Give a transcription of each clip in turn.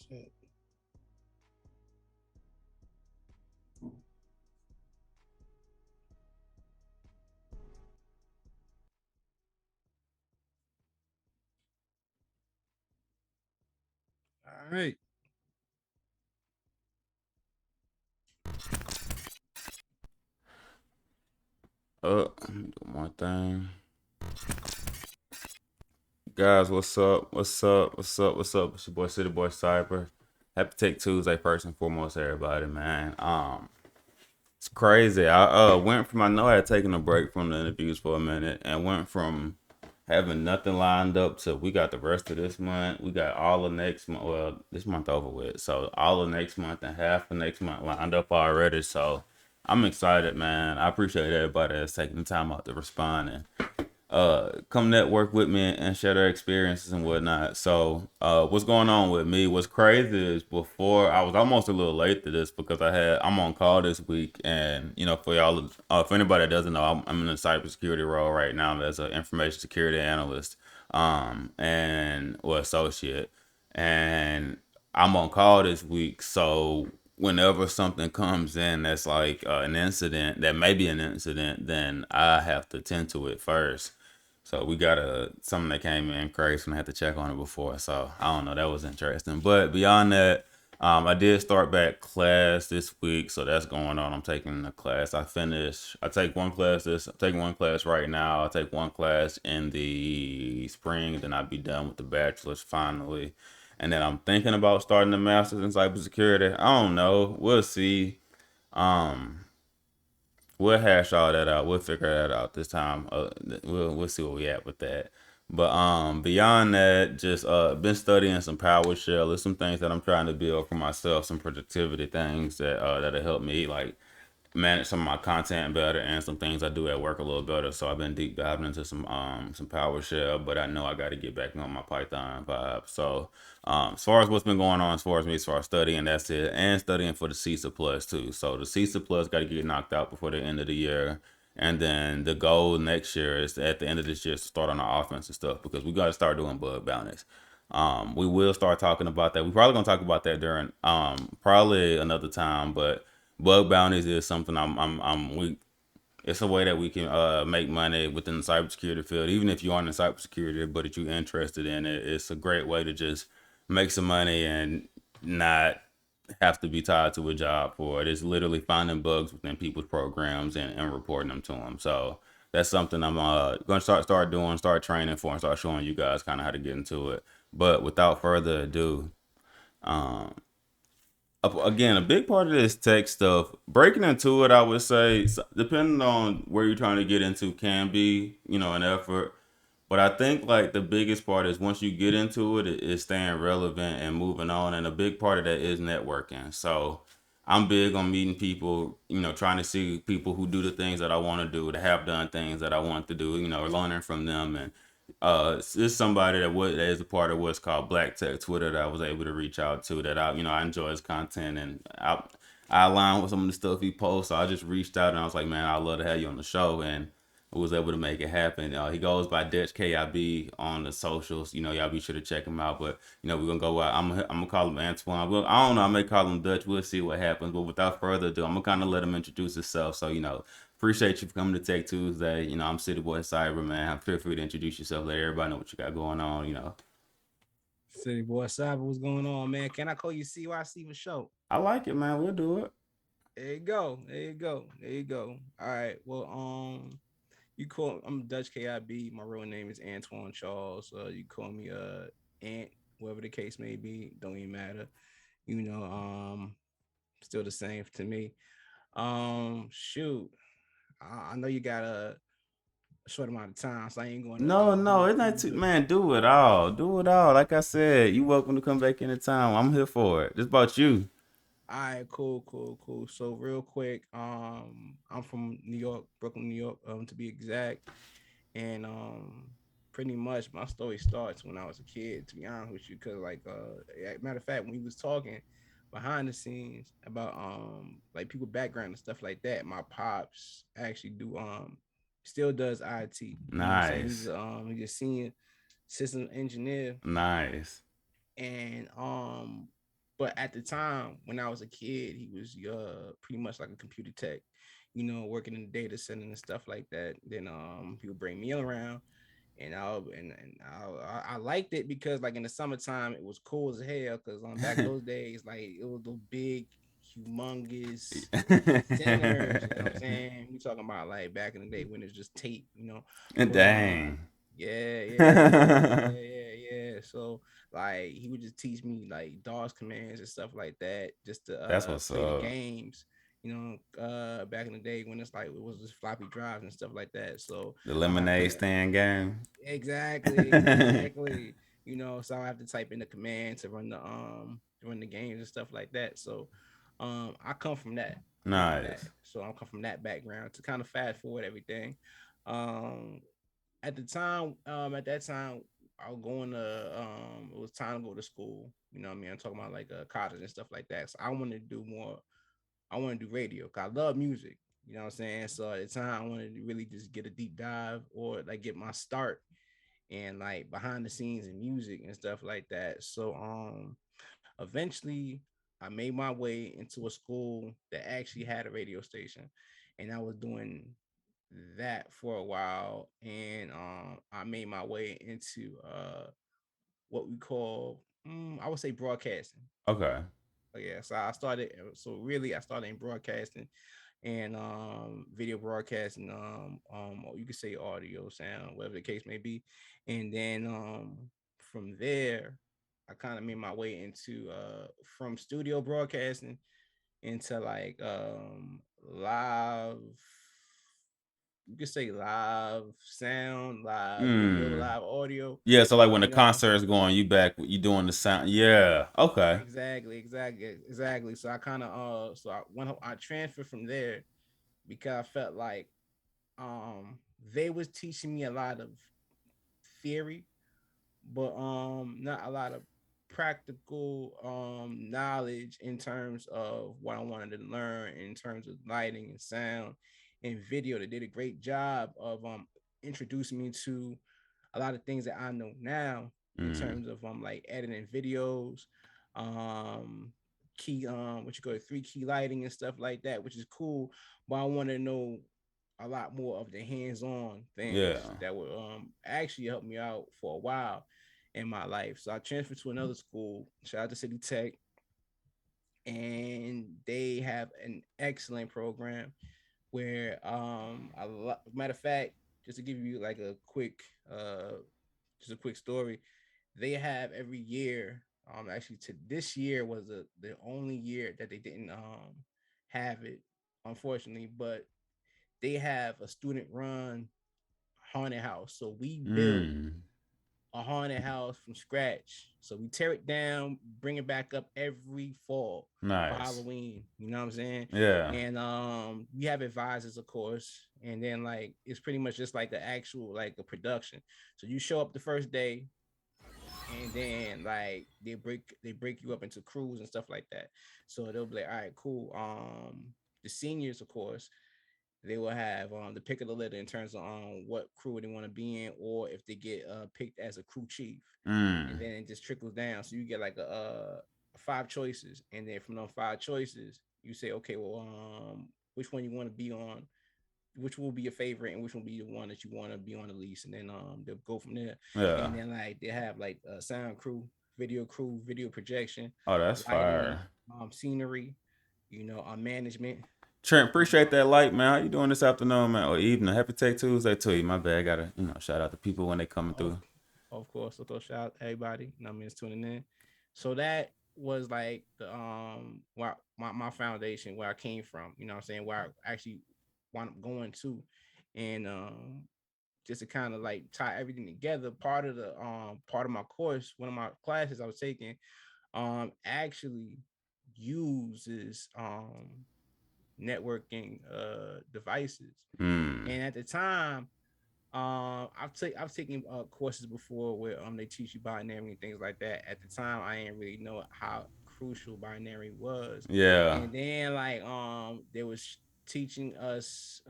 Shit. All right. Do one thing. Guys, what's up? What's up? What's up? What's up? It's your boy City Boy Cyber. Happy Take Tuesday first and foremost, everybody, man. It's crazy. I went from I know I had taken a break from the interviews for a minute and went from having nothing lined up to we got the rest of this month. We got all of next month. Well, this month over with. So all of next month and half of next month lined up already. So I'm excited, man. I appreciate everybody that's taking the time out to respond and come network with me and share their experiences and whatnot. So what's going on with me? What's crazy is before I was almost a little late to this because I'm on call this week, and for y'all, for anybody that doesn't know, I'm in a cybersecurity role right now as an information security analyst, and or associate, and I'm on call this week. So whenever something comes in that's like an incident, that may be an incident, then I have to tend to it first. So we got something that came in crazy and I had to check on it before. So I don't know, that was interesting. But beyond that, I did start back class this week, so that's going on. I'm taking the class. I take one class I'm taking one class right now. I'll take one class in the spring, then I'll be done with the bachelor's finally. And then I'm thinking about starting the master's in cybersecurity. I don't know. We'll see. Um, we'll hash all that out. We'll figure that out this time. We'll see where we at with that. But beyond that, just been studying some PowerShell. There's some things that I'm trying to build for myself, some productivity things that'll help me like manage some of my content better and some things I do at work a little better. So I've been deep diving into some PowerShell, but I know I got to get back on my Python vibe. So as far as what's been going on, as far as studying, that's it, and studying for the CISA Plus too. So the CISA Plus got to get knocked out before the end of the year. And then the goal next year is at the end of this year to start on our offense and stuff because we got to start doing bug bounties. We will start talking about that. We're probably gonna talk about that during probably another time, but bug bounties is something we it's a way that we can make money within the cybersecurity field. Even if you aren't in cybersecurity, but if you're interested in it, it's a great way to just make some money and not have to be tied to a job for it. It's literally finding bugs within people's programs and reporting them to them. So that's something I'm going to start doing, start training for, and start showing you guys kind of how to get into it. But without further ado, um, again, a big part of this tech stuff, breaking into it, I would say, depending on where you're trying to get into, can be, an effort. But I think like the biggest part is once you get into it, is staying relevant and moving on. And a big part of that is networking. So I'm big on meeting people, trying to see people who do the things that I want to do, that have done things that I want to do, learning from them. And it's somebody that is a part of what's called Black Tech Twitter that I was able to reach out to that I enjoy his content and I align with some of the stuff he posts. So I just reached out and I was like, man, I'd love to have you on the show. And was able to make it happen. He goes by DutchKiB on the socials. Y'all be sure to check him out. But we're gonna go out. I'm gonna call him Antoine. Well, I don't know. I may call him Dutch. We'll see what happens. But without further ado, I'm gonna kind of let him introduce himself. So appreciate you for coming to Tech Tuesday. I'm City Boy Cyber, man. Feel free to introduce yourself. Let everybody know what you got going on. City boy Cyber, what's going on, man? Can I call you CYC for show? I like it, man. We'll do it. There you go. There you go. There you go. All right. Well, I'm Dutch KIB. My real name is Antoine Charles. You call me Ant, whatever the case may be. Don't even matter. You know, still the same to me. Shoot. I know you got a short amount of time, so I ain't going to No, no, it's not too. do. Man, do it all. Do it all. Like I said, you welcome to come back anytime. I'm here for it. It's about you. All right, cool. So real quick, I'm from New York, Brooklyn, New York, to be exact, and pretty much my story starts when I was a kid. To be honest with you, because matter of fact, when we was talking behind the scenes about like people background and stuff like that, my pops actually do still does IT. You know what I'm saying? Nice. He's a senior system engineer, Nice. and But at the time when I was a kid, he was pretty much like a computer tech, working in the data center and stuff like that. Then he would bring me around, and I liked it because like in the summertime it was cool as hell because back those days like it was the big humongous centers, you know what I'm saying? We talking about like back in the day when it's just tape, but Dang. yeah. So like he would just teach me like DOS commands and stuff like that just to That's what's play the up. games. Back in the day when it's like it was just floppy drives and stuff like that. So The I have lemonade to stand game. exactly. So I have to type in the command to run the games and stuff like that. So I come from that. I come from that. Nice. So I come from that background to kind of fast forward everything. Um at that time I was going to it was time to go to school. You know what I mean? I'm talking about like college and stuff like that. So I wanted to do more. I want to do radio because I love music. You know what I'm saying? So at the time, I wanted to really just get a deep dive or like get my start and like behind the scenes in music and stuff like that. So eventually I made my way into a school that actually had a radio station, and I was doing that for a while, and I made my way into what we call I would say broadcasting. Okay. Yeah, so I started. So really, I started in broadcasting and video broadcasting. Or you could say audio, sound, whatever the case may be. And then from there, I kind of made my way into from studio broadcasting into like live. You could say live sound, live video, Hmm. live audio. Yeah, so like when the You know, concert is going, you doing the sound. Yeah. Okay. exactly. So I kind of so I transferred from there because I felt like they was teaching me a lot of theory, but not a lot of practical knowledge in terms of what I wanted to learn in terms of lighting and sound and video. They did a great job of introducing me to a lot of things that I know now in Mm. terms of like editing videos, um key what you call it, 3 key lighting and stuff like that, which is cool. But I want to know a lot more of the hands-on Yeah. things that would actually help me out for a while in my life. So I transferred to another school, shout out to City Tech, and they have an excellent program where matter of fact, just to give you like a quick just a quick story, they have every year actually to this year was the only year that they didn't have it, unfortunately, but they have a student run haunted house. So we built Mm. a haunted house from scratch. So we tear it down, bring it back up every fall for Nice. Halloween. You know what I'm saying? Yeah. And we have advisors, of course, and then like it's pretty much just like the actual like a production. So you show up the first day, and then like they break you up into crews and stuff like that. So they'll be like, all right, cool. The seniors, of course, they will have the pick of the litter in terms of what crew they want to be in, or if they get picked as a crew chief, and Mm. then it just trickles down. So you get like five choices, and then from those five choices, you say, okay, well, which one you want to be on, which will be your favorite, and which will be the one that you want to be on the least, and then they'll go from there. Yeah. And then like they have like a sound crew, video projection, Oh, that's lighting, fire. scenery, management. Trent, You appreciate that light, man. How you doing this afternoon, man, or evening? Happy Take Tuesday to you. My bad. I gotta, shout out to people when they coming of through. of course, so throw shout out to everybody. You know what I mean, it's tuning in. So that was like the where my foundation, where I came from. You know what I'm saying, where I actually wound up going to, and just to kind of like tie everything together. Part of my course, one of my classes I was taking, actually uses networking devices. Mm. And at the time, I've taken courses before where they teach you binary and things like that. At the time, I didn't really know how crucial binary was, Yeah. and then like they was teaching us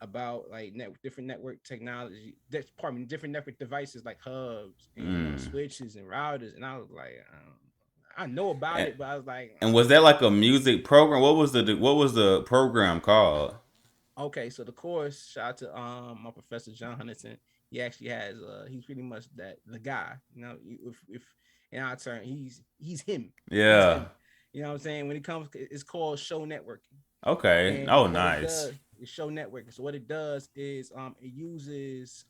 about like different network technology. Different network devices like hubs and Mm. switches and routers. And I was like, I know about And, it, but I was like, and was that like a music program? What was the program called? okay. So the course, shout out to my professor John Huntington. He actually has he's pretty much the guy. You know, if in our turn, he's him. He's Yeah. him. You know what I'm saying? When it comes, it's called show networking. Okay. And Oh, what it nice. does is show networking. So what it does is it uses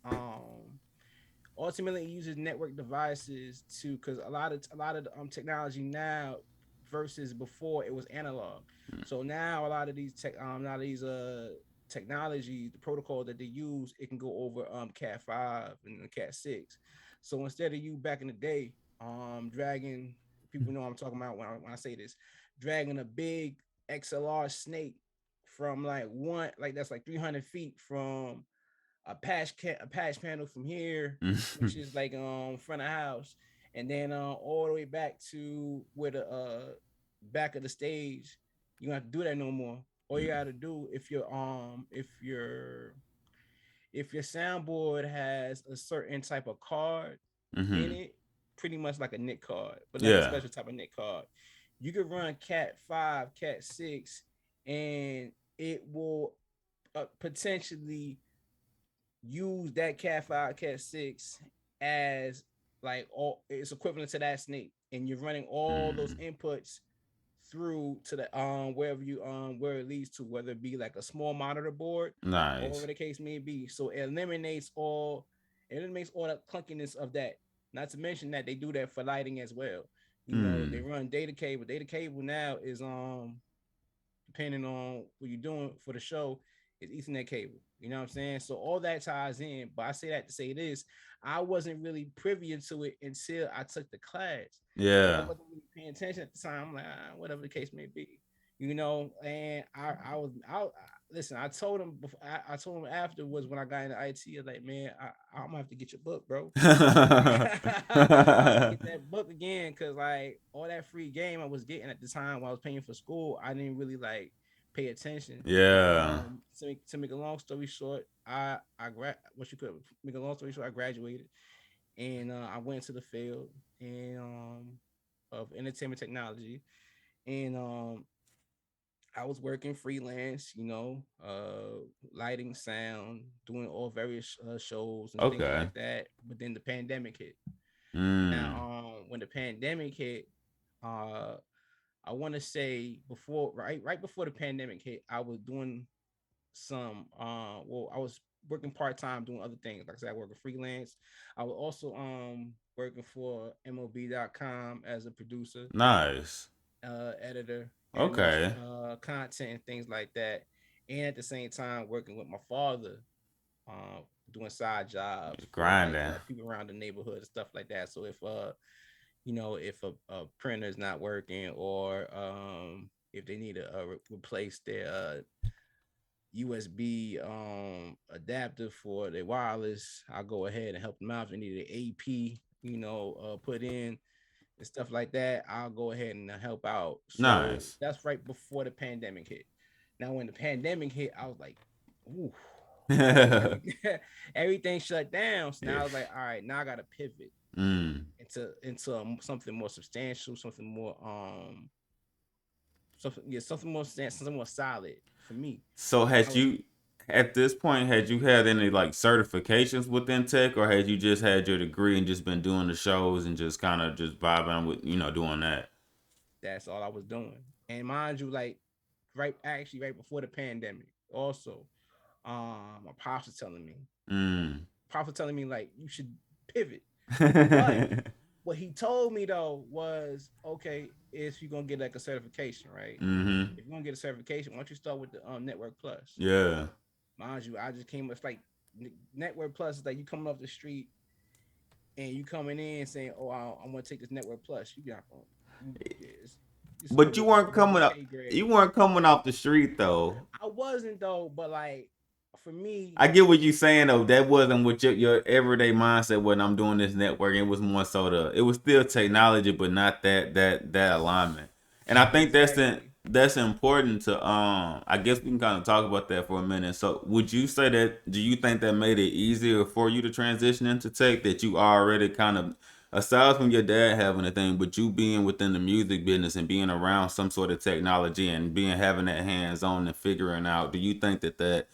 ultimately it uses network devices to, because a lot of technology now versus before it was analog. So now a lot of these technology, the protocol that they use, it can go over Cat 5 and Cat 6. So instead of you back in the day dragging, people know what I'm talking about when I say this, dragging a big XLR snake from like one, like that's like 300 feet from a patch panel from here, which is like front of house, and then all the way back to where the back of the stage. You don't have to do that no more. All you gotta do, if your soundboard has a certain type of card in Mm-hmm. it, pretty much like a NIC card, but like a Yeah. special type of NIC card, you could run Cat 5, Cat 6, and it will potentially use that Cat 5, Cat 6 as like all, it's equivalent to that snake, and you're running all those Mm. inputs through to the wherever you where it leads to, whether it be like a small monitor board or Nice. whatever the case may be. So it eliminates all the clunkiness of that. Not to mention that they do that for lighting as well. You know, they Mm. run data cable. Data cable now is depending on what you're doing for the show, is Ethernet cable. You know what I'm saying? So all that ties in. But I say that to say this, I wasn't really privy to it until I took the class. So I Yeah. wasn't really paying attention at the time. I'm like, whatever the case may be. You know, and listen, I told him before, I told him afterwards when I got into IT, I was like, man, I'm gonna have to get your book, bro. I have to get that book again, because like all that free game I was getting at the time while I was paying for school, I didn't really like pay attention. But Yeah. to make a long story short, what you could make a long story short, I graduated, and I went into the field and of entertainment technology, and I was working freelance, lighting, sound, doing all various shows and things Okay. like that. But then the pandemic hit. Now, Mm. when the pandemic hit, uh, I want to say right before the pandemic hit, I was doing I was working part time doing other things. Like I said, I work freelance. I was also working for MLB.com as a producer, Nice. editor, editing Okay. content and things like that. And at the same time, working with my father, doing side jobs for like Grinding. people around the neighborhood and stuff like that. So if a printer is not working, or if they need to replace their USB adapter for their wireless, I'll go ahead and help them out. If they need an AP, put in and stuff like that, I'll go ahead and help out. So Nice. that's right before the pandemic hit. Now, when the pandemic hit, I was like, ooh, like Yeah. everything shut down. So now I was like, all right, now I gotta pivot Mm. into something more substantial, something more solid for me. So And I had was you at this point had you had any like certifications within tech, or had you just had your degree and just been doing the shows and just kind of just vibing with doing that? That's all I was doing. And mind you, like right before the pandemic, also, my pops was telling me, Mm. like, you should pivot. But what he told me though was, okay, if you're gonna get like a certification, right? Mm-hmm. If you're gonna get a certification, why don't you start with the Network Plus? Yeah. Mind you, I just came. It's like Network Plus is like you coming off the street and you coming in saying, "Oh, I'm gonna take this Network Plus." You got it's But you weren't above your coming up. pay You grade. weren't coming off the street though. I wasn't though, but like for I me, get what you saying though. That wasn't what your everyday mindset when I'm doing this network. It was more so it was still technology, but not that alignment. And I think that's the exactly. that's important to I guess we can kind of talk about that for a minute. So would you say that, do you think that made it easier for you to transition into tech, that you already kind of, aside from your dad having a thing, but you being within the music business and being around some sort of technology and being having that hands on and figuring out, do you think that that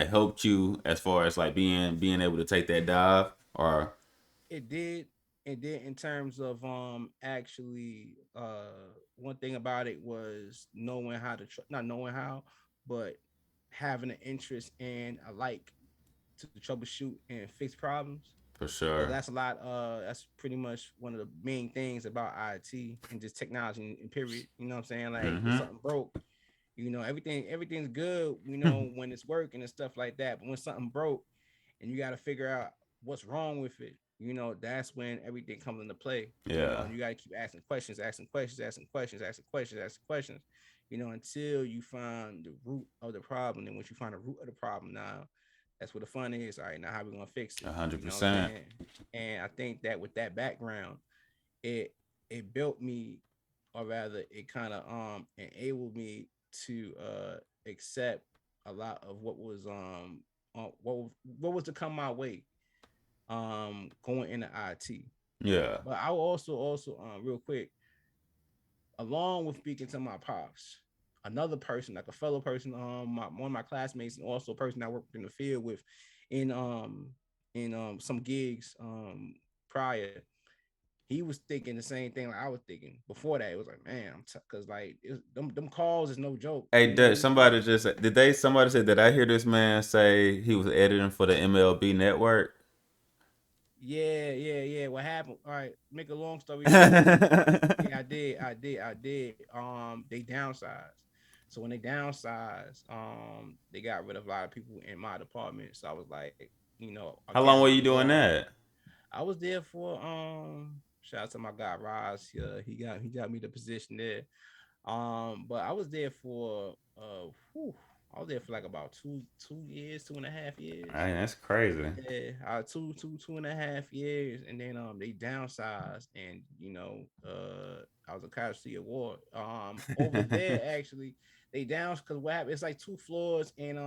helped you as far as like being able to take that dive? Or It did. It did in terms of actually one thing about it was knowing how to not knowing how, but having an interest and a like to troubleshoot and fix problems. for Because sure. that's a lot. That's pretty much one of the main things about IT and just technology in period. You know what I'm saying? Like when Mm-hmm. something broke, everything's good. When it's working and stuff like that. But when something broke, and you got to figure out what's wrong with it, that's when everything comes into play. Yeah. And you got to keep asking questions, asking questions, asking questions, asking questions, asking questions. Until you find the root of the problem. And once you find the root of the problem, now that's what the fun is. All right, now how we gonna fix it? A hundred You know what I'm percent. saying? And I think that with that background, it it built me, or rather, it kind of enabled me to accept a lot of what was what was to come my way going into IT. Yeah. But I will also real quick, along with speaking to my pops, another person, like a fellow person, one of my classmates, and also a person I worked in the field with, in some gigs prior. He was thinking the same thing like I was thinking. Before that, it was like, man, because like them calls is no joke. Hey, Dutch, Them calls. somebody just did they somebody said, did I hear this man say he was editing for the MLB network? Yeah. What happened? All right, make a long story short. Yeah, I did. They downsized. So when they downsized, they got rid of a lot of people in my department. So I was like, How long again, were it you was doing that? I was there for shout out to my guy Roz. He got me the position there. But I was there for I was there for like about 2 years, 2.5 years. Hey, that's crazy. Yeah, 2.5 years, and then they downsized, and I was a casualty award. Over there actually, they down because what happened? It's like 2 floors, and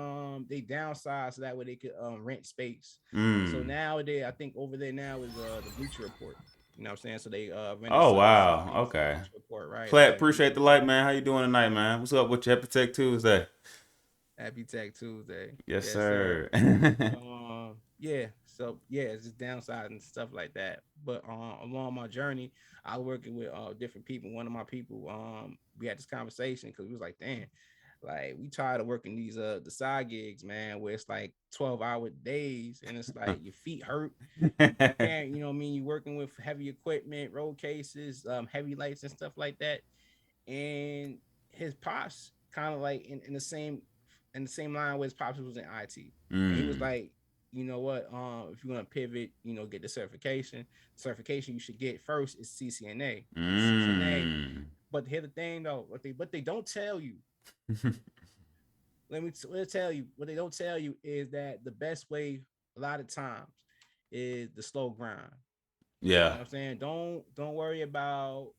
they downsized so that way they could rent space. So Mm. now I think over there now is the Bleacher Report. You know what I'm saying? So they rented Oh some wow. space for the Okay. Bleacher Report, right? Plat, Like appreciate the light, man. How you doing tonight, man? What's up with your Epitech Tuesday? Happy Tech Tuesday. Yes, Yes, sir. sir. Yeah, so yeah, it's just downside and stuff like that. But along my journey, I was working with different people. One of my people, we had this conversation because we was like, damn, like we tired of working these the side gigs, man, where it's like 12-hour days, and it's like your feet hurt. You can't, you know what I mean? You're working with heavy equipment, road cases, heavy lights and stuff like that. And his pops kind of like in the same line where his pops was in IT. And he was Mm. like, you know what, if you're gonna pivot, get the certification you should get first is CCNA. And CCNA, Mm. but here's the thing though, what they don't tell you, let me tell you, what they don't tell you is that the best way a lot of times is the slow grind. You know Yeah. what I'm saying? Don't worry about,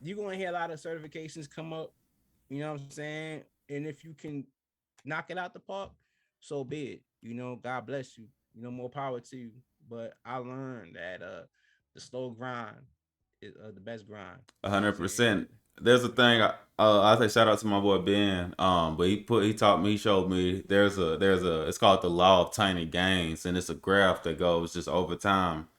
you're gonna hear a lot of certifications come up, you know what I'm saying? And if you can knock it out the park, so be it. God bless you. More power to you. But I learned that the slow grind is the best grind. A You know what hundred I'm saying? percent. There's a You thing. know, I say shout out to my boy Ben. But he taught me, he showed me. There's a it's called the law of tiny gains, and it's a graph that goes just over time.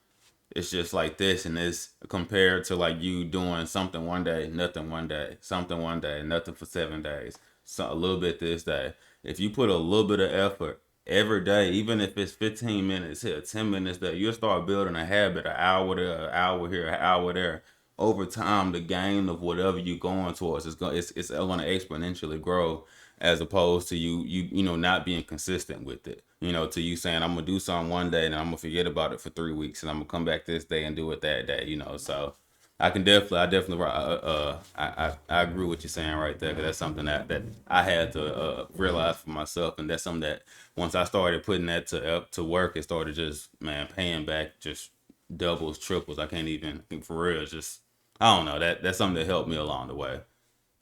It's just like this, and it's compared to like you doing something one day, nothing one day, something one day, nothing for 7 days, so a little bit this day. If you put a little bit of effort every day, even if it's 15 minutes here, 10 minutes there, you'll start building a habit, an hour there, an hour here, an hour there. Over time, the gain of whatever you're going towards it's going to exponentially grow, as opposed to you not being consistent with it. To you saying, I'm gonna do something one day and I'm gonna forget about it for 3 weeks, and I'm gonna come back this day and do it that day. So I definitely, I agree with you saying right there, because that's something that I had to realize for myself, and that's something that once I started putting that to work, it started just, man, paying back just doubles, triples. I can't even, for real. It's just, I don't know, that's something that helped me along the way.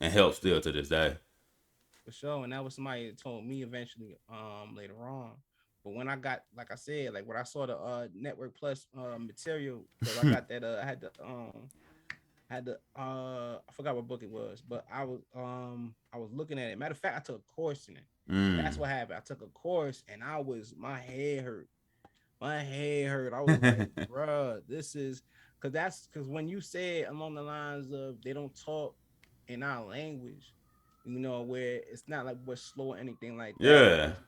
and help still to this day. for sure. And that was somebody that told me eventually later on. But when I got, like I said, like when I saw the Network Plus material, because I got that I forgot what book it was, but I was looking at it. Matter of fact, I took a course in it. That's Mm. what happened. I took a course and my head hurt. My head hurt. I was like, bruh, this is because when you said along the lines of they don't talk in our language, where it's not like we're slow or anything like that. Yeah. It's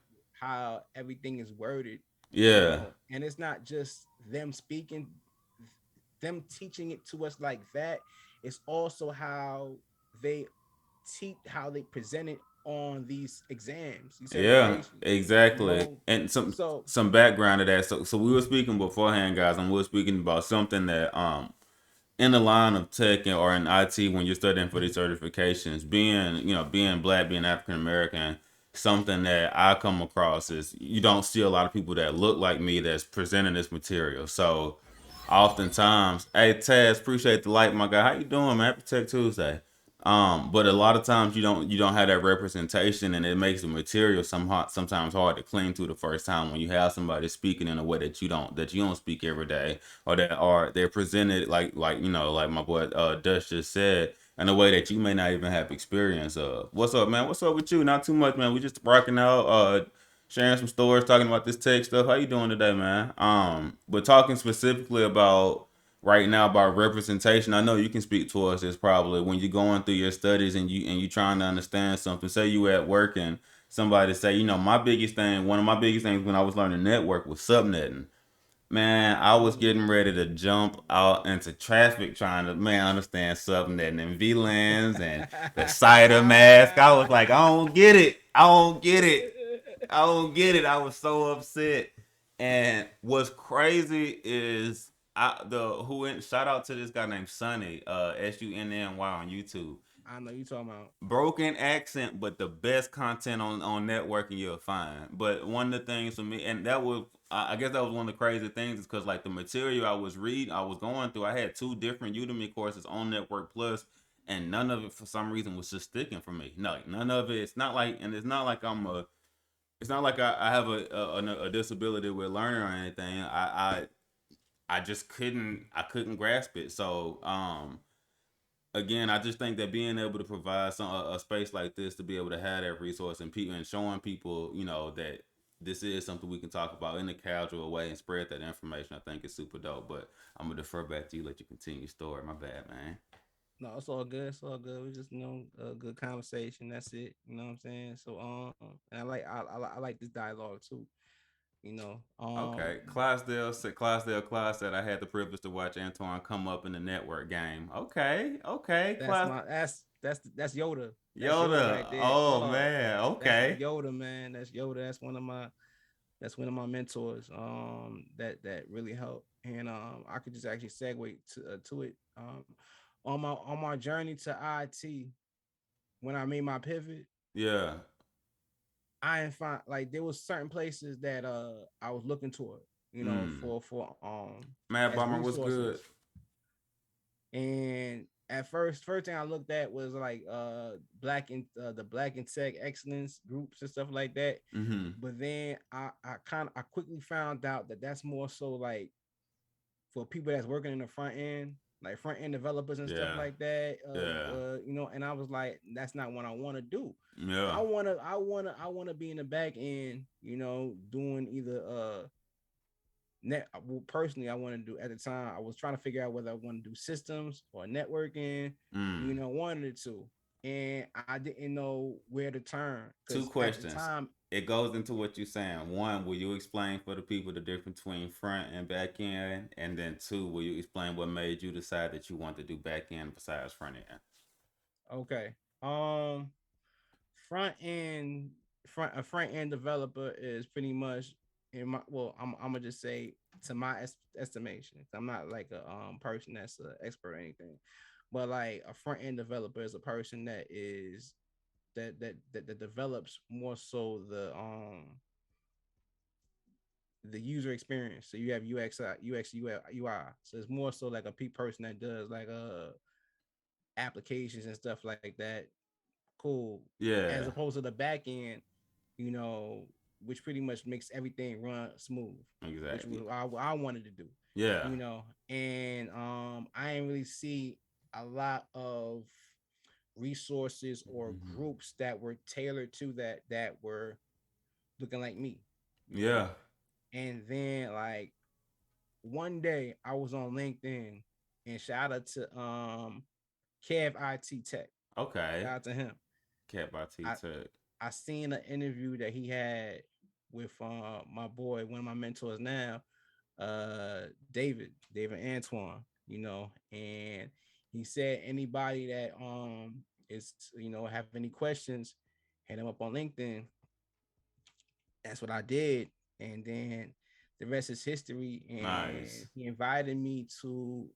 how everything is worded, Yeah. and it's not just them speaking, them teaching it to us like that. It's also they how they present it on these exams, these Yeah, certifications. You exactly. know, And some so some background to that. So we were speaking beforehand, guys, and we were speaking about something that in the line of tech or in IT when you're studying for these certifications, being black, being African American, something that I come across is you don't see a lot of people that look like me that's presenting this material. So oftentimes, hey Taz, appreciate the light, my guy. How you doing, man? Happy Tech Tuesday. But a lot of times you don't have that representation, and it makes the material sometimes hard to cling to the first time when you have somebody speaking in a way that you don't speak every day, or they're presented like my boy Dutch just said, in a way that you may not even have experience of. What's up, man? What's up with you? Not too much, man. We just rocking out, sharing some stories, talking about this tech stuff. How you doing today, man? But talking specifically about right now about representation. I know you can speak to us as probably when you're going through your studies and you trying to understand something. Say you at work and somebody say, one of my biggest things when I was learning network was subnetting. Man, I was getting ready to jump out into traffic trying to understand subnetting and VLANs and the cider mask. I was like, I don't get it. I don't get it. I don't get it. I was so upset. And what's crazy is shout out to this guy named Sunny, Sunny on YouTube. I know you talking about. Broken accent, but the best content on networking you'll find. But one of the things for me, and that was, I guess that was one of the crazy things, is because like the material I was going through, I had two different Udemy courses on Network Plus, and none of it for some reason was just sticking for me. No, none of it. It's not like it's not like I have a disability with learning or anything. I just couldn't grasp it. So again, I just think that being able to provide a space like this to be able to have that resource and people and showing people, that this is something we can talk about in a casual way and spread that information, I think is super dope. But I'm gonna defer back to you, let you continue your story. My bad, man. No, it's all good. It's all good. We just a good conversation. That's it. You know what I'm saying? So and I like this dialogue too. You know, Okay, Class said I had the privilege to watch Antoine come up in the network game. Okay, okay, that's Class my that's Yoda. That's Yoda Yoda. right there. Oh Oh, man, that's okay. Yoda, man. That's Yoda. That's one of my mentors. That really helped, and I could just actually segue to it. On my journey to IT, when I made my pivot, Yeah. I didn't find like there was certain places that I was looking toward, Mm. for Matt as Bomber, what's good? resources. And at first thing I looked at was like the Black and Tech Excellence groups and stuff like that. Mm-hmm. But then I quickly found out that that's more so like for people that's working in the front end, like front end developers and stuff Yeah. like that. Yeah. And I was like, that's not what I want to do. Yeah. I wanna be in the back end, doing either well, personally I want to do at the time I was trying to figure out whether I want to do systems or networking, Mm. one of the two. And I didn't know where to turn Two because at the questions. time, It goes into what you're saying. One, will you explain for the people the difference between front and back end? And then two, will you explain what made you decide that you want to do back end besides front end? okay, um front end front a front end developer is pretty much in my I'm gonna just say to my estimation. I'm not like a person that's an expert or anything, but like a front end developer is a person that develops more so the user experience. So you have UX UI. So it's more so like a person that does like applications and stuff like that. cool. As Yeah. opposed to the back end, you know, which pretty much makes everything run smooth, which was Exactly. I wanted to do, Yeah. you know, and I didn't really see a lot of resources or Mhm. groups that were tailored to that were looking like me, you know. Yeah. And then like one day I was on LinkedIn and shout out to Kev IT Tech. Okay. Shout out to him. Cat by T I Tech. I seen an interview that he had with my boy, one of my mentors now, David Antoine, you know, and he said anybody that is, you know, have any questions, hit him up on LinkedIn. That's what I did. And then the rest is history. And Nice. he invited me to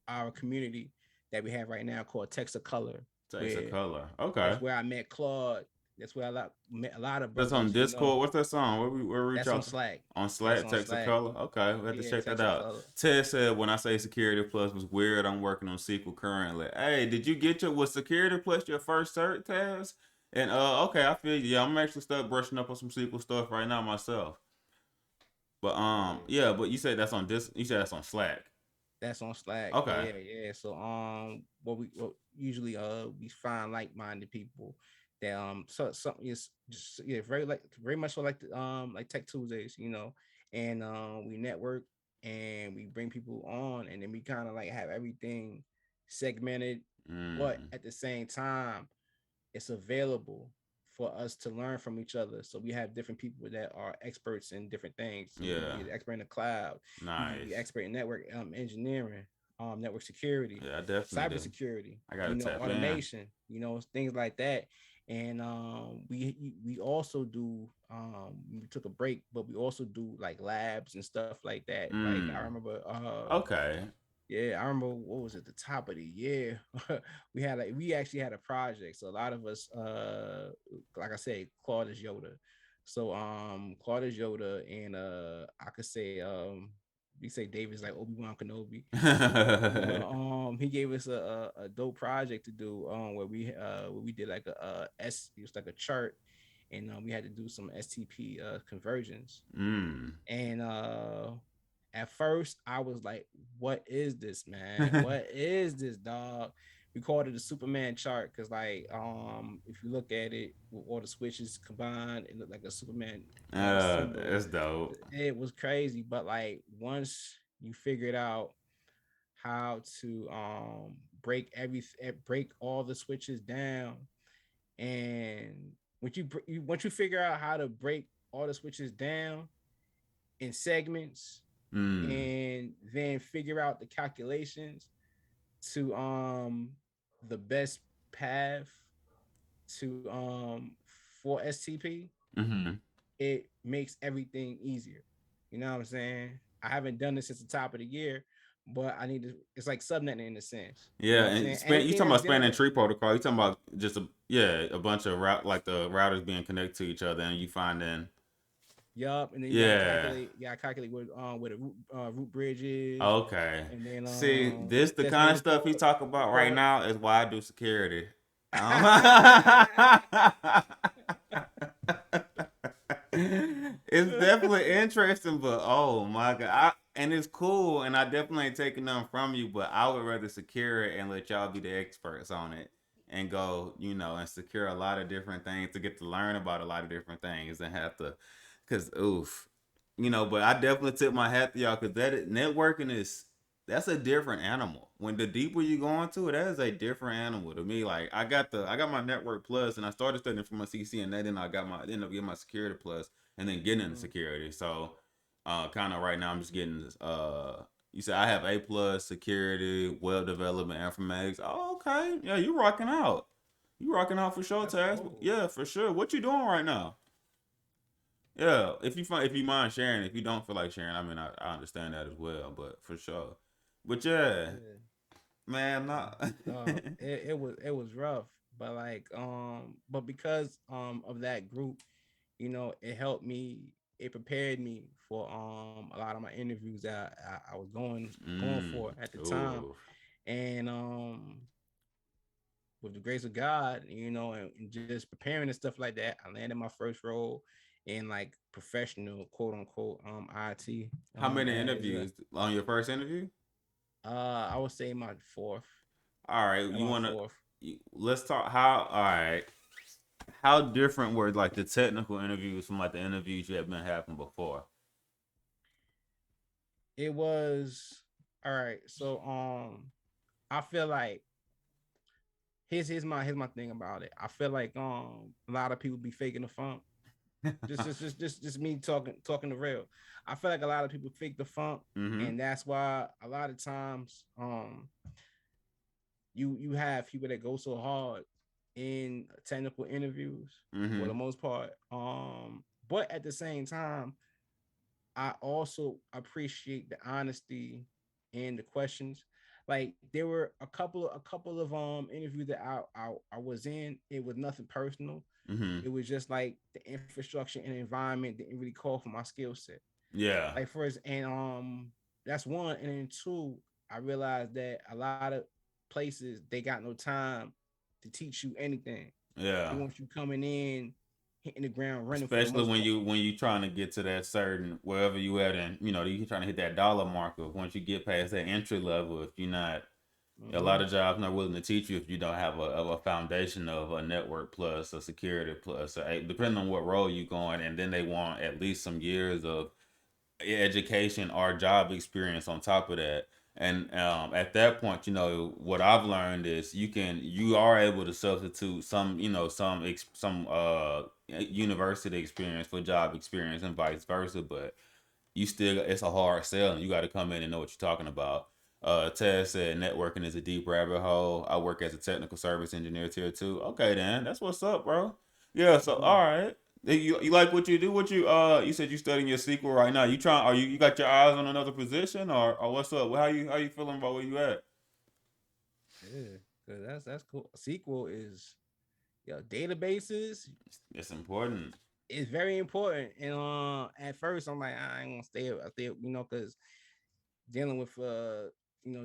our community that we have right now called Text of Color, Takes a where color. Okay. that's where I met Claude. That's where met a lot of That's on brothers, you know. Discord. What's that song? Where we reach That's on out to? Slack. On That's Slack, on Text a Slack. color. Okay, we have to Yeah, check that Text of out. Color. Ted said when I say Security Plus was weird, I'm working on SQL currently. Hey, did you get was Security Plus your first cert, Taz? And okay, I feel you. Yeah, I'm actually stuck brushing up on some SQL stuff right now myself. But Yeah. yeah, but you said that's on you said that's on Slack. That's on Slack. Okay. Yeah, yeah. So what usually we find like minded people that something is just yeah very much so like Tech Tuesdays, you know, and we network and we bring people on and then we kind of like have everything segmented, but Mm. at the same time it's available for us to learn from each other. So we have different people that are experts in different things. You can Yeah. be an expert in the cloud. You can be Nice. expert in network engineering, network security, Yeah, I definitely do. cybersecurity, I gotta you know, tap in. automation, you know, things like that. And we also do we took a break, but we also do like labs and stuff like that. Like I Mm. remember Okay. yeah, I remember what was at the top of the year. We actually had a project. So a lot of us like I said, Claude is Yoda. So Claude is Yoda and I could say we say David's like Obi-Wan Kenobi. But he gave us a dope project to do where we did like it was like a chart and we had to do some STP conversions. mm. And at first I was like, what is this, man? What is this, dog? We called it a Superman chart because like if you look at it with all the switches combined, it looked like a Superman symbol. That's dope. It was crazy. But like once you figured out how to break all the switches down and once you figure out how to break all the switches down in segments Mm. and then figure out the calculations to the best path to for STP, Mm-hmm. it makes everything easier. You know what I'm saying? I haven't done this since the top of the year, but I need to. It's like subnetting in a sense. You know Yeah, what I'm and saying? span. You Anything talking that's about dealing spanning with tree protocol? You talking about just a bunch of like the routers being connected to each other, and you finding yup, and then yeah. you gotta calculate where the root bridge is, Okay. and then See, this the kind of designated stuff he port, talk the about right port. now is why I do security. Um, it's definitely interesting, but oh my god, and it's cool, and I definitely ain't taking nothing from you, but I would rather secure it and let y'all be the experts on it and go, and secure a lot of different things to get to learn about a lot of different things and have to, cause oof, but I definitely tip my hat to y'all because networking that's a different animal. When the deeper you go into it, that is a different animal to me. Like I got my network plus, and I started studying from my CC, and then I ended up getting my security plus, and then getting into Mhm. security. So, kind of right now I'm just getting You said I have A plus security, web development, informatics. Oh, okay, yeah, you rocking out. You rocking out for sure, That's Taz. cool. Yeah, for sure. What you doing right now? Yeah, if you mind sharing, if you don't feel like sharing, I mean I understand that as well, but for sure. But yeah, Yeah. man, not. It was rough, but like but because of that group, you know, it helped me. It prepared me for a lot of my interviews that I was going for at the time, Ooh. and with the grace of God, and just preparing and stuff like that, I landed my first role in like professional quote unquote IT How many as interviews on your first interview? I would say my fourth. All right, At you my want to fourth. let's talk how. All right, how different were like the technical interviews from like the interviews you have been having before? It was all right. So I feel like here's my thing about it. I feel like a lot of people be faking the funk. Just me talking the real. I feel like a lot of people fake the funk, Mm-hmm. and that's why a lot of times you have people that go so hard in technical interviews for Mm-hmm. the most part. But at the same time, I also appreciate the honesty and the questions. Like there were a couple of interviews that I was in. It was nothing personal. Mm-hmm. It was just like the infrastructure and environment didn't really call for my skill set. Yeah. Like first, and that's one, and then two, I realized that a lot of places they got no time to teach you anything. They Yeah. want you coming in, hitting the ground running for the Especially most when part. you trying to get to that certain wherever you at, and you trying to hit that dollar marker. Once you get past that entry level, if you're not, a lot Mm-hmm. of jobs not willing to teach you if you don't have a foundation of a network plus a security plus, depending on what role you going, and then they want at least some years of education or job experience on top of that. And at that point, what I've learned is you are able to substitute some university experience for job experience and vice versa, but you still it's a hard sell and you got to come in and know what you're talking about. Tez said networking is a deep rabbit hole. I work as a technical service engineer tier two. Okay, then that's what's up, bro. Yeah. So Mm-hmm. all right. You like what you do? What you said you studying your sequel right now. You trying? Are you got your eyes on another position or what's up? How you feeling about where you at? Yeah, cause that's cool. SQL is databases It's important is very important. And at first I'm like I ain't gonna stay, because dealing with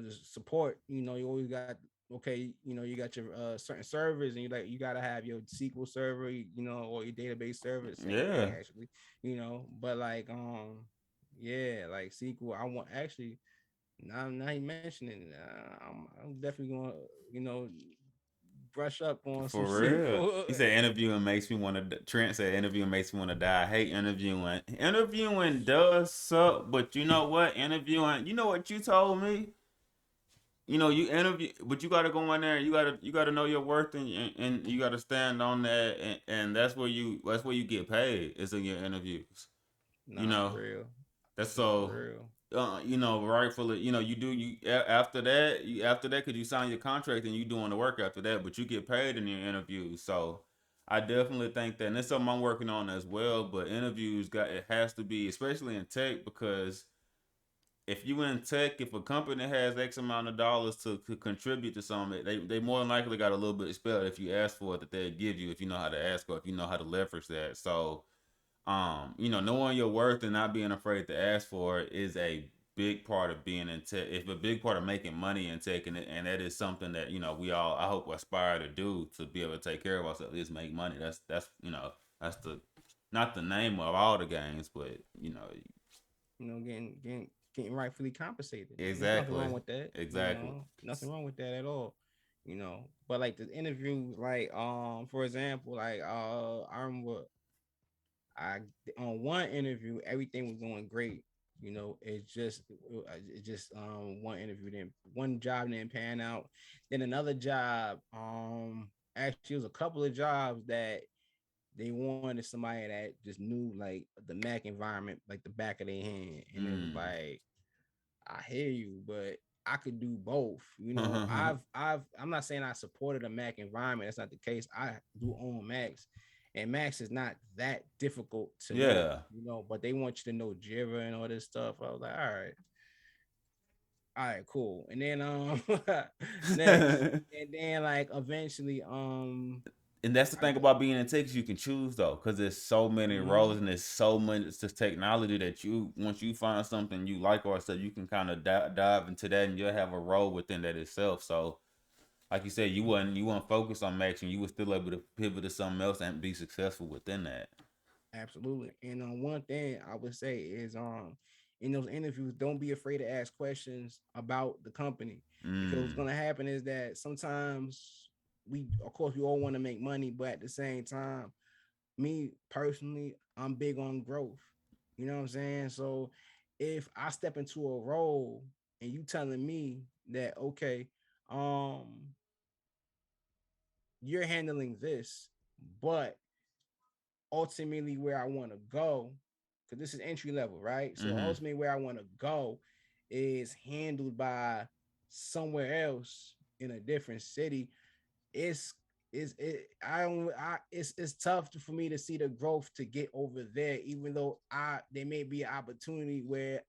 just support. You always got okay. You got your certain servers, and you gotta have your SQL server, or your database server. Same thing yeah. actually. But like yeah, like SQL. I want actually now you mentioning it, I'm definitely gonna you know brush up on some For real. SQL. He said interviewing makes me want to. Trent said interviewing makes me want to die. I hate interviewing. Interviewing does suck, but you know what? Interviewing. You know what you told me? You interview, but you got to go in there. You got to know your worth, and you got to stand on that, and that's where you get paid is in your interviews. You Nah, for know real. that's Nah, for so. real. Rightfully, you do after that, cause you sign your contract and you doing the work after that, but you get paid in your interviews. So I definitely think that, and it's something I'm working on as well. But interviews it has to be, especially in tech, because if you in tech, if a company has X amount of dollars to contribute to something, they more than likely got a little bit of spell if you ask for it that they give you if you know how to ask or if you know how to leverage that. So knowing your worth and not being afraid to ask for it is a big part of being in tech. It's a big part of making money in tech, and that is something that we all I hope aspire to do to be able to take care of ourselves. Is make money. That's the not the name of all the games, but Getting rightfully compensated. There's nothing exactly, wrong with that. exactly. Nothing wrong with that at all. But like the interview, like for example, like I remember I on one interview everything was going great. It just one interview, then one job didn't pan out. Then another job, actually it was a couple of jobs that they wanted somebody that just knew like the Mac environment like the back of their hand. And it was Mm. like, I hear you, but I could do both. I'm not saying I supported a Mac environment. That's not the case. I do own Macs, and Macs is not that difficult to know, Yeah. but they want you to know Jira and all this stuff. I was like, all right, cool. And then next, and then like eventually And that's the I thing go, about being in Texas, you can choose though, because there's so many mm-hmm. roles and there's so much it's just technology that once you find something you like or so you can kind of dive into that and you'll have a role within that itself. So like you said, you weren't focused on matching. You were still able to pivot to something else and be successful within that. Absolutely. And one thing I would say is in those interviews, don't be afraid to ask questions about the company, because what's Mm. gonna happen is that sometimes we, of course, we all want to make money, but at the same time, me personally, I'm big on growth. You know what I'm saying? So if I step into a role and you telling me that, okay, um, you're handling this, but ultimately where I want to go, because this is entry level, right? So Mm-hmm. ultimately where I want to go is handled by somewhere else in a different city. It's it I don't I it's tough for me to see the growth to get over there, even though I there may be an opportunity where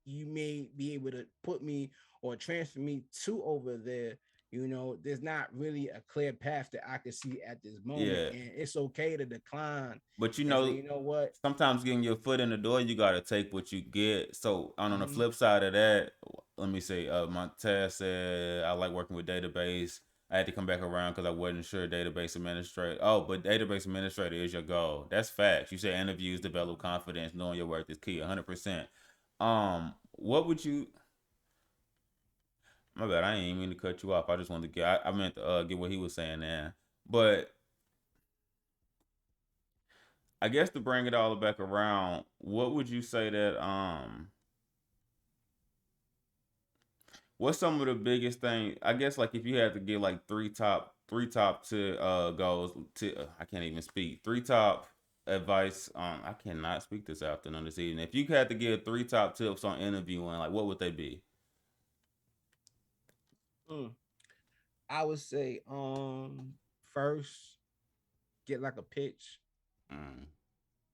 you may be able to put me or transfer me to over there. You know, there's not really a clear path that I can see at this moment, Yeah, and it's okay to decline but and say, you know what? sometimes getting your foot in the door, you gotta take what you get. So on the Mm-hmm. flip side of that, let me say, my test said I like working with database. I had to come back around because I wasn't sure database administrator. Oh, but database administrator is your goal. That's facts. You said interviews develop confidence, knowing your worth is key, 100%. What would you? My bad, I ain't even mean to cut you off. I just wanted to get. I meant to get what he was saying there, but I guess to bring it all back around, what would you say that what's some of the biggest thing? I guess like if you had to give like three top to goals to I can't even speak. Three top advice I cannot speak this afternoon this evening. If you had to give three top tips on interviewing, like what would they be? Mm. I would say, first, get like a pitch, Mm,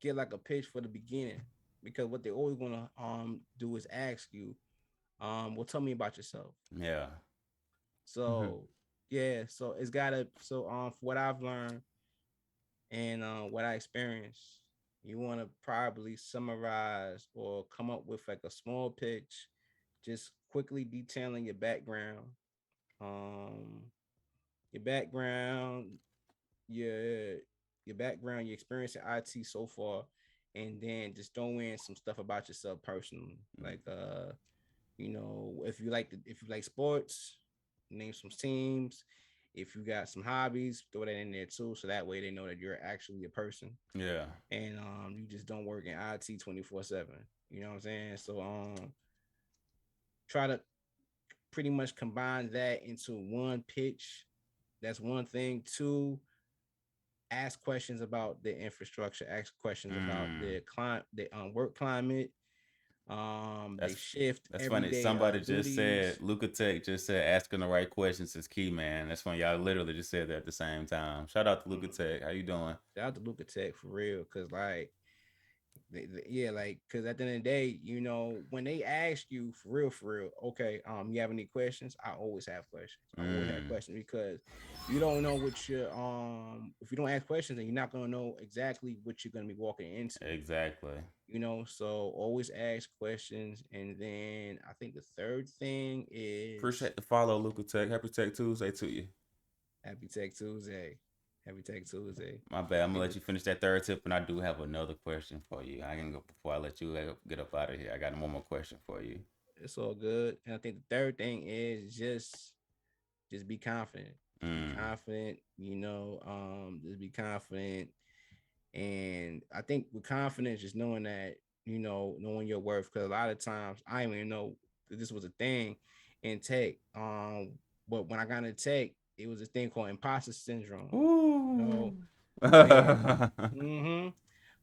get like a pitch for the beginning, because what they're always gonna do is ask you, well, tell me about yourself. yeah. Hmm. So yeah, so it's gotta so for what I've learned and what I experienced, you want to probably summarize or come up with like a small pitch, just quickly detailing um, your background, your your background, your experience in IT so far, and then just throw in some stuff about yourself personally, like if you like sports, name some teams. If you got some hobbies, throw that in there too, so that way they know that you're actually a person, Yeah. and you just don't work in IT 24/7. You know what I'm saying? So try to pretty much combine that into one pitch. That's one thing. Two, ask questions about the infrastructure. Ask questions about Mm. the client, the work climate, they That's shift that's funny. everyday Somebody just said duties. Luca Tech just said asking the right questions is key, man. That's funny. Y'all literally just said that at the same time. Shout out to Luca Mm. Tech. How you doing? Shout out to Luca Tech for real, cause like yeah, like because at the end of the day, when they ask you for real, okay, you have any questions? I always have questions. I always have Mm, questions, because you don't know what you're if you don't ask questions, then you're not gonna know exactly what you're gonna be walking into. exactly. So always ask questions. And then I think the third thing is Appreciate the follow, Luca Tech. Happy Tech Tuesday to you. Happy Tech Tuesday. Happy Tech Tuesday. My bad. I I'm gonna think let you finish that third tip, and I do have another question for you. I can go before I let you get up out of here. I got one more question for you. it's all good. And I think the third thing is just be confident. Just be Mm, confident, just be confident. And I think with confidence, just knowing that, knowing your worth. Because a lot of times I didn't even know that this was a thing in tech. But when I got into tech, it was a thing called imposter syndrome. You know, Ooh. where mm-hmm,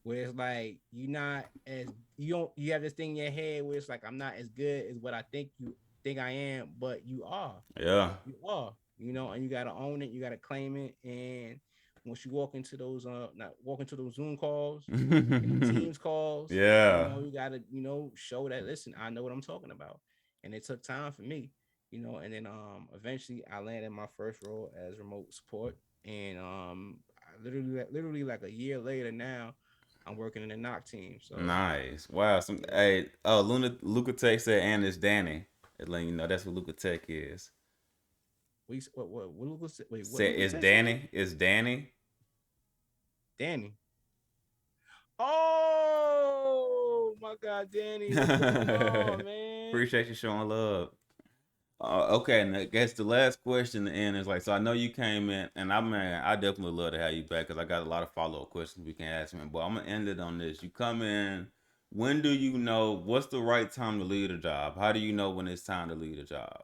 where it's like you have this thing in your head where it's like, I'm not as good as what I think I am, but you are. Yeah. You are, and you gotta own it, you gotta claim it. And once you walk into those not walk into those Zoom calls and the Teams calls, Yeah. you gotta, show that, listen, I know what I'm talking about. And it took time for me, and then eventually I landed my first role as remote support. And literally like a year later now, I'm working in the NOC team. So Nice. Wow. Some yeah. hey, oh Luca Tech said and it's Danny. It letting you know that's what Luca Tech is. what was it? Wait, Say what was it's that say? Danny. It's Danny. Danny. Oh my God, Danny, what's going on, man? Appreciate you showing love. Okay, and I guess the last question to end is like, so I know you came in, and I definitely love to have you back because I got a lot of follow up questions we can ask me. But I'm gonna end it on this. You come in. When do you know what's the right time to leave a job? How do you know when it's time to leave a job?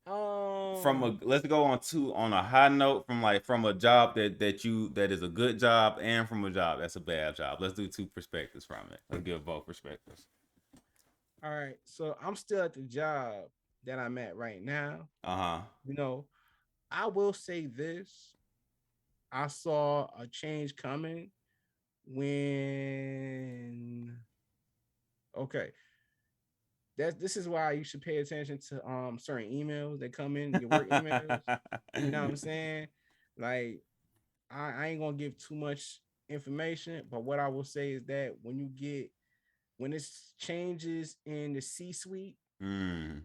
From a um, let's go on a high note from a job that is a good job and from a job that's a bad job. Let's do two perspectives from it. Let's give both perspectives. all right. So I'm still at the job that I'm at right now. Uh-huh. You know, I will say this. I saw a change coming when okay. This is why you should pay attention to certain emails that come in, your work emails. You know what I'm saying? Like I ain't gonna give too much information, but what I will say is that when it's changes in the C-suite, Mm.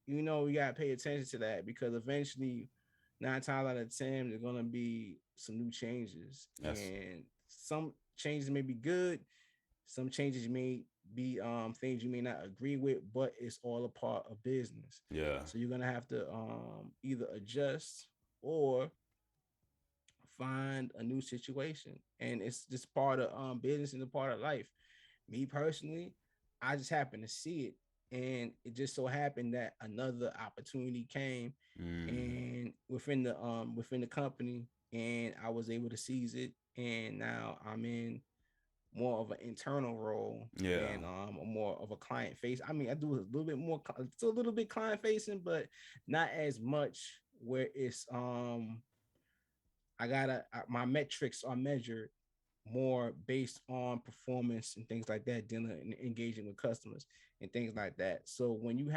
you gotta pay attention to that because eventually, 9 times out of 10, there's gonna be some new changes, Yes. and some changes may be good, some changes may be things you may not agree with, but it's all a part of business. Yeah. So you're gonna have to either adjust or find a new situation, and it's just part of business and a part of life. Me personally, I just happened to see it, and it just so happened that another opportunity came, Mm. and within the company, and I was able to seize it, and now I'm in more of an internal role Yeah. and more of a client face. I mean, I do a little bit more, it's a little bit client facing, but not as much where it's my metrics are measured more based on performance and things like that, dealing and engaging with customers and things like that. So when you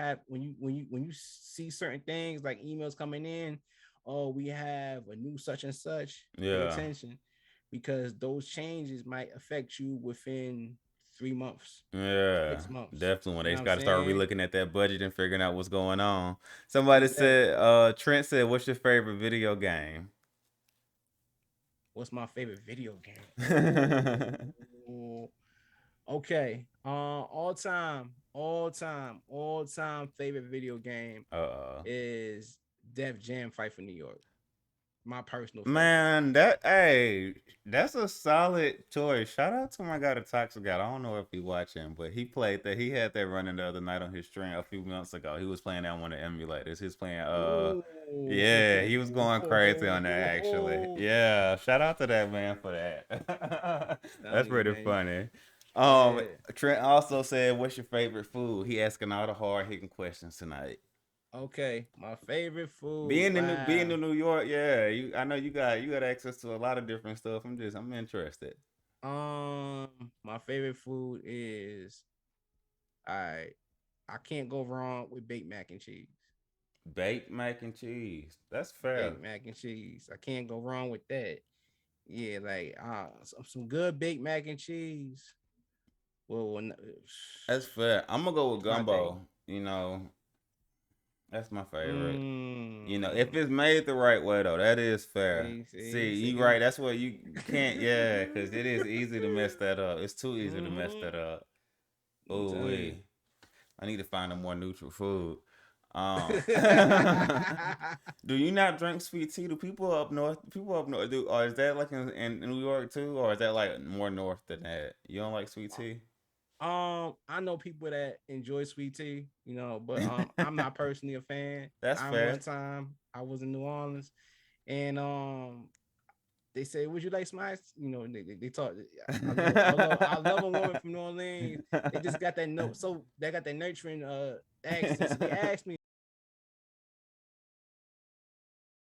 see certain things like emails coming in, oh, we have a new such and such, pay Yeah. attention because those changes might affect you within 3 months, Yeah. 6 months. Definitely when You they know what I'm got to start saying? relooking at that budget and figuring out what's going on. Somebody Exactly. said, Trent said, what's your favorite video game? What's my favorite video game? Oh, okay. All time favorite video game uh is Def Jam Fight for New York. My personal favorite. Man, that's a solid choice. Shout out to my guy, the Toxic guy. I don't know if he watching, but he played that. He had that running the other night on his stream a few months ago. He was playing that on one of the emulators. He was playing Ooh. yeah, he was going crazy on that actually. Yeah, shout out to that man for that. That's Telling you, pretty man. funny. Yeah. Trent also said, "What's your favorite food?" He asking all the hard hitting questions tonight. Okay. My favorite food. Being Wow. in New York, yeah, I know you got access to a lot of different stuff. I'm interested. My favorite food is I I can't go wrong with baked mac and cheese. Baked mac and cheese. That's fair. Baked mac and cheese. I can't go wrong with that. Yeah, like some good baked mac and cheese. Well, That's fair. I'm gonna go with it's my thing. gumbo. That's my favorite. If Mm. it's made the right way though, that is fair. See, See, see, you see. right. That's what you can't. Yeah, because it is easy to mess that up. It's too easy to mess Mm-hmm. that up. I'm Oh telling you. wait, I need to find a more neutral food. Um, do you not drink sweet tea? Do people up north? People up north do, or is that like in New York too, or is that like more north than that? You don't like sweet tea? I know people that enjoy sweet tea, but I'm not personally a fan. That's I fair. one time I was in New Orleans and they say, "Would you like some ice?" They talk. I love a woman from New Orleans. They just got that note, so they got that nurturing accent. So they asked me,